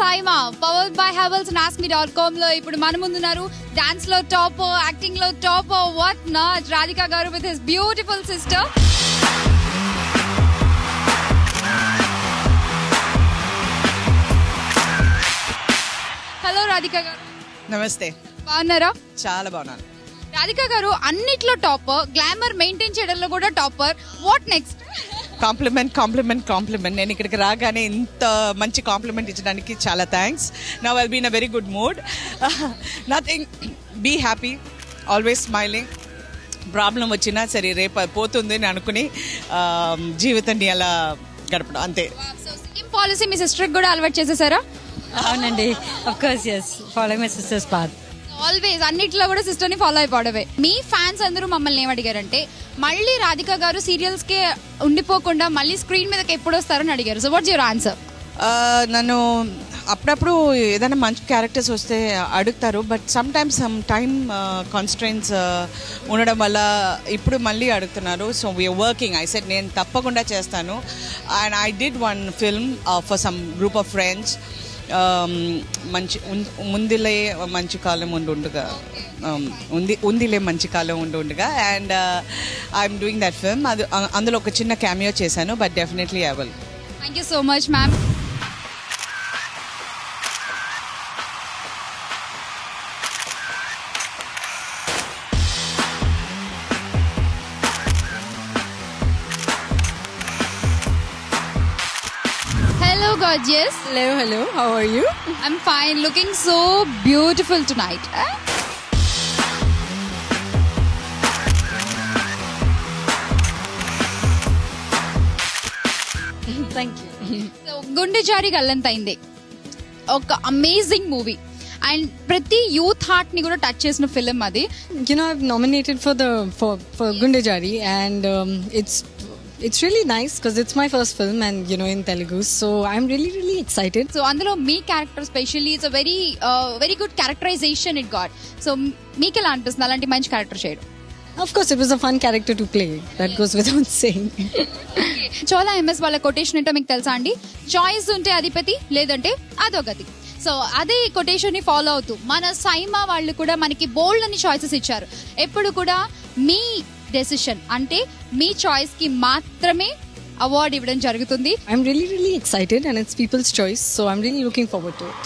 SIIMA powered by Havells and askme.com లో ఇప్పుడు మన ముందున్నారు డాన్స్ లో టాప్, యాక్టింగ్ లో టాప్, వాట్ నాట్ రాధికా గారు with his beautiful sister. Hello Radhika గారు. నమస్తే. బాగున్నారా? చాలా బాగున్నాను. రాధికా గారు అన్నిట్లో టాపర్, గ్లామర్ మెయింటైన్ చేయడంలో కూడా టాపర్. What next? కాంప్లిమెంట్ నేను ఇక్కడికి రాగానే ఇంత మంచి కాంప్లిమెంట్ ఇచ్చడానికి చాలా thanks. Now I'll be in a very good mood. Nothing, be happy, always smiling. Problem వచ్చినా సరే రేపు పోతుంది అని అనుకుని జీవితాన్ని అలా గడపడం అంతే. సేమ్ పాలసీ మీ సిస్టర్కి కూడా అలవాటు చేసేసారా? అవునండి, of course yes, follow my sister's path. Always అన్నిట్లో కూడా సిస్టర్ ని ఫాలో అయిపోవడమే. మీ ఫ్యాన్స్ అందరూ మమ్మల్ని ఏమడిగారంటే మళ్ళీ రాధికా గారు సీరియల్స్ కే ఉండిపోకుండా మళ్ళీ స్క్రీన్ మీదకి ఎప్పుడు వస్తారని అడిగారు. So what's your answer? నన్ను అప్పుడప్పుడు ఏదైనా మంచి క్యారెక్టర్స్ వస్తే అడుగుతారు, బట్ సమ్ టైమ్ కాన్స్ట్రెంట్స్ ఉండడం వల్ల ఇప్పుడు మళ్ళీ అడుగుతున్నారు. So we are working. I said నేను తప్పకుండా చేస్తాను. And I did one film for some group of friends. మంచి ముందులే మంచి కాలం ఉండుగా ఉందిలే మంచి కాలం ఉండుగా and I'm doing that film. అది అందులో ఒక చిన్న క్యామియో చేశాను, but definitely I will. Thank you so much ma'am. Hello gorgeous. Hello, how are you? I'm fine, looking so beautiful tonight. Thank you. So గుండె జారి గల్లంతైంది ఒక అమేజింగ్ మూవీ అండ్ ప్రతి youth heart ని కూడా టచ్ చేసిన film అది. You know, I've nominated for Gunde Jari, and it's really nice because it's my first film and you know in Telugu, so I'm really excited. So అందులో మీ character specially it's very good characterisation it got. So మీకు ఎలా అనిపిస్తుంది అలాంటి మంచి character చేయడం? Of course, it was a fun character to play. That goes without saying. Chola MS వాళ్ళ quotation ఏంటో మీకు తెలుసా అండి? చాయిస్ ఉంటే అధిపతి, లేదంటే అధోగతి. సో అదే కొటేషన్ ని ఫాలో అవుతూ మన సైమా వాళ్ళు కూడా మనకి బోల్డ్ అని చాయిసెస్ ఇచ్చారు. ఎప్పుడు కూడా మీ డెసిషన్ అంటే మీ చాయిస్ కి మాత్రమే అవార్డు ఇవ్వడం జరుగుతుంది. I'm really excited and it's people's choice, so I'm really looking forward to it.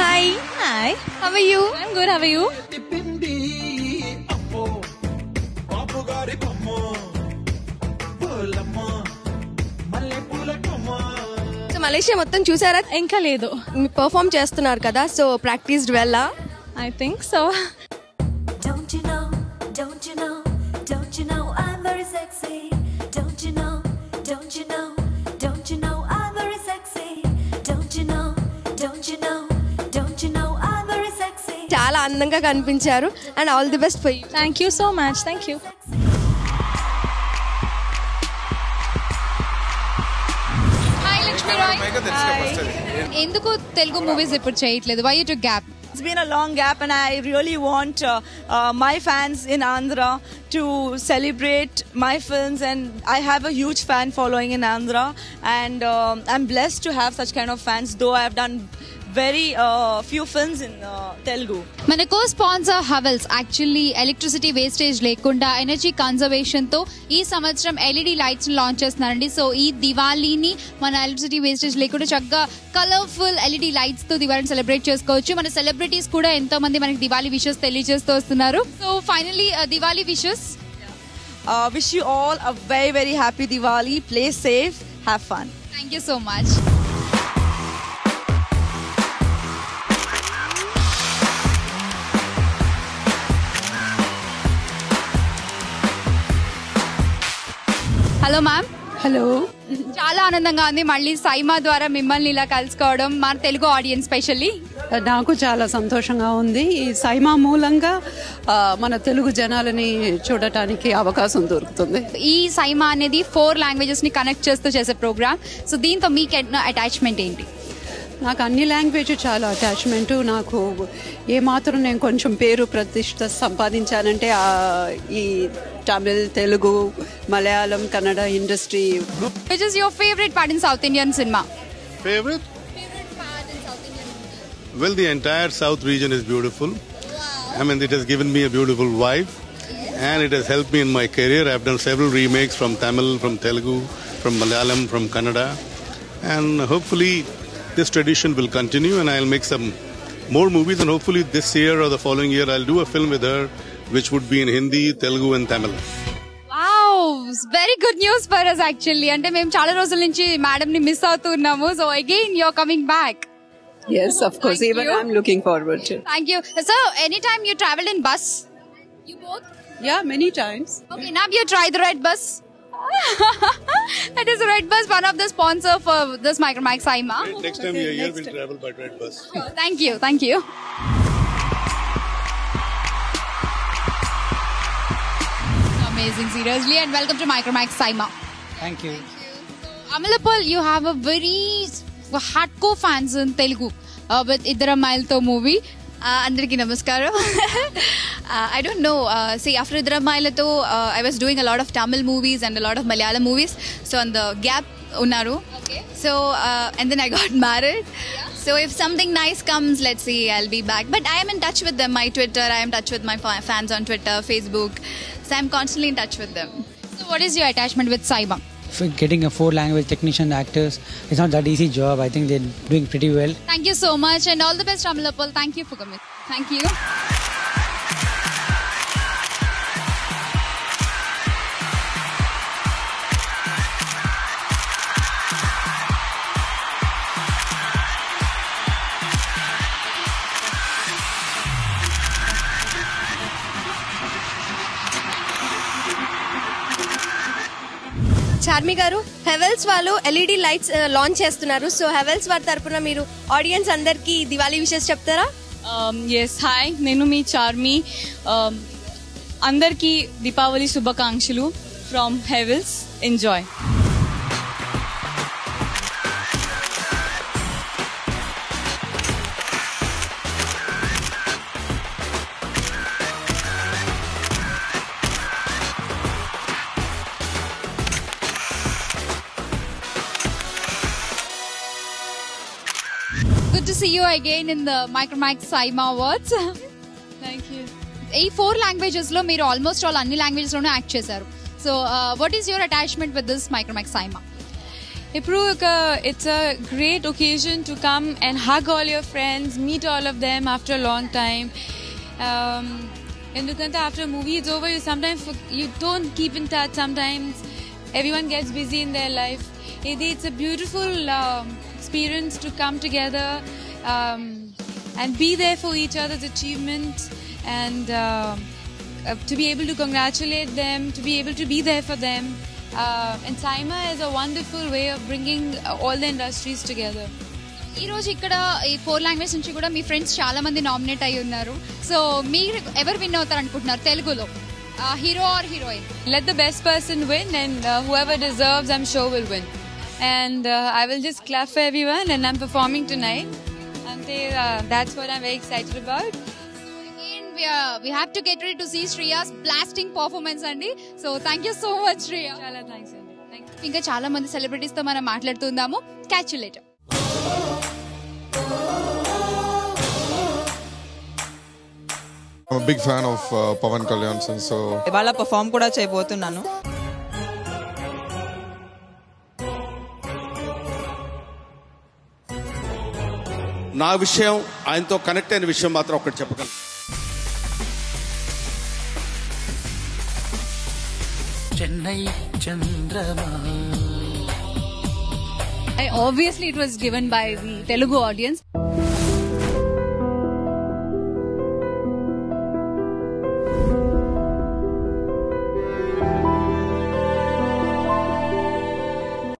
Hi, how are you? I'm good, how are you? So Malaysia మొత్తం చూసారా? ఇంకా లేదు. పర్ఫామ్ చేస్తున్నారు కదా, so practice well? I think so. Don't you know, don't you know, don't you know I'm very sexy? Don't you know, don't you know, don't you know I'm very sexy? Don't you know, don't you know, don't you know I'm very sexy? చాలా అందంగా కనిపించారు and all the best for you. Thank you so much. Thank you. Hi Lakshmi Rai. ఎందుకు Telugu movies ఇప్పుడు చేయట్లేదు? Why you to gap? It's been a long gap and I really want my fans in Andhra to celebrate my films, and I have a huge fan following in Andhra, and I'm blessed to have such kind of fans, though I have done very few films in Telugu. మన కో sponsor Havells actually electricity wastage లేకుండా energy conservation తో ఈ సంవత్సరం LED lights launch చేస్తున్నారండి. So ఈ దివాళీని మన electricity wastage లేకుండా చక్కగా కలర్ఫుల్ ఎల్ఈడి లైట్స్ తో దివాళీని సెలబ్రేట్ చేసుకోవచ్చు. మన సెలబ్రిటీస్ కూడా ఎంతో మంది మనకి దివాళీ విషెస్ తెలియజేస్తూ వస్తున్నారు. So finally Diwali wishes. Wish you all a very happy Diwali. Play safe, have fun. Thank you so much. Hello ma'am. Hello. చాలా ఆనందంగా ఉంది మళ్ళీ సైమా ద్వారా మిమ్మల్ని ఇలా కలుసుకోవడం, మన తెలుగు ఆడియన్స్ స్పెషల్లీ. నాకు చాలా సంతోషంగా ఉంది. ఈ సైమా మూలంగా మన తెలుగు జనాలని చూడటానికి అవకాశం దొరుకుతుంది. ఈ సైమా అనేది 4 లాంగ్వేజెస్ ని కనెక్ట్ చేస్తూ చేసే ప్రోగ్రామ్. సో దీంతో మీకు అటాచ్మెంట్ ఏంటి? నాకు అన్ని లాంగ్వేజ్ చాలా అటాచ్మెంట్. నాకు ఏమాత్రం నేను కొంచెం పేరు ప్రతిష్ట సంపాదించానంటే ఈ Tamil, Telugu, Malayalam, Kannada industry. Which is your favorite part in South Indian cinema? Favorite? Part in South Indian movie. Well, the entire South region is beautiful. I mean, it has given me a beautiful vibe. And it has helped me in my career. I've done several remakes from Tamil, from Telugu, from Malayalam, from Kannada. And hopefully this tradition will continue and I'll make some more movies. And hopefully this year or the following year I'll do a film with her which would be in Hindi, Telugu and Tamil. Wow, very good news for us actually. అంటే మేము చాలా రోజుల నుంచి madam ని miss అవుతున్నాము. So again you're coming back. Yes, of course. Thank Even you. I'm looking forward to. Thank you. So anytime you traveled in bus? You both? Yeah, many times. Okay, now you try the Red Bus. That is Red Bus, one of the sponsor for this Micromax Saima. Next time we are here, we'll travel by Red Bus. Thank you, thank you. Amazing, seriously, and welcome to Micromax Saima. Thank you. Amalapal, you have a very hardcore fans in Telugu with Idara Mailto movie. Andariki namaskaram. I don't know. See, after Idra Mailato, I was doing a lot of Tamil movies and a lot of Malayalam movies. So on the gap, unnaru. Okay. So and then I got married. Yeah. So if something nice comes, let's see, I'll be back. But I am in touch with them. My Twitter, I am in touch with my fans on Twitter, Facebook. So I'm constantly in touch with them. So what is your attachment with Saima? For getting a 4-language technician actors, it's not that easy job. I think they're doing pretty well. Thank you so much and all the best, Amalapal. Thank you for coming. Thank you. Charmi గారు, హెవెల్స్ వాళ్ళు LED lights launch చేస్తున్నారు. So Havells వారి తరపున మీరు audience అందరికి Diwali wishes చెప్తారా? Yes, hi, నేను మీ చార్మి. అందరికీ దీపావళి శుభాకాంక్షలు from Havells. Enjoy. Good to see you again in the Micromax Saima Awards. Thank you. ఈ 4 languages లో మీరు ఆల్మోస్ట్ ఆల్ అన్ని లాంగ్వేజెస్ లోనే యాక్ట్ చేశారు. So what is your attachment with this Micromax Saima? ఇప్పుడు it's a great occasion to come and hug all your friends, meet all of them after a long time. Endukante after a movie is over, you don't keep in touch. Sometimes everyone gets busy in their life. It's a beautiful experience to come together and be there for each other's achievements and to be able to congratulate them, to be able to be there for them. And Saima is a wonderful way of bringing all the industries together. ఈ రోజు ఇక్కడ ఈ 4 language నుంచి కూడా మీ friends చాలా మంది nominate అయ్యి ఉన్నారు. సో మీరు ఎవరు విన్ అవుతారు అనుకుంటున్నారు తెలుగులో, hero or heroine? Let the best person win and whoever deserves, I'm sure, will win. And I will just clap for everyone, and I'm performing tonight. And that's what I'm very excited about. Again, we have to get ready to see Shriya's blasting performance andi. So thank you so much, Shriya. Chala thanks andi. Thank you. ఇంకా చాలా మంది celebrities తో మనం మాట్లాడుతుందాము. Catch you later. I'm a big fan of Pawan Kalyan, so ఇవాళ perform కూడా చేయబోతున్నాను. నా విషయం, ఆయనతో కనెక్ట్ అయిన విషయం మాత్రం ఒకటి చెప్పగలను. చెన్నై చంద్రమా. Obviously, it was given by the Telugu audience.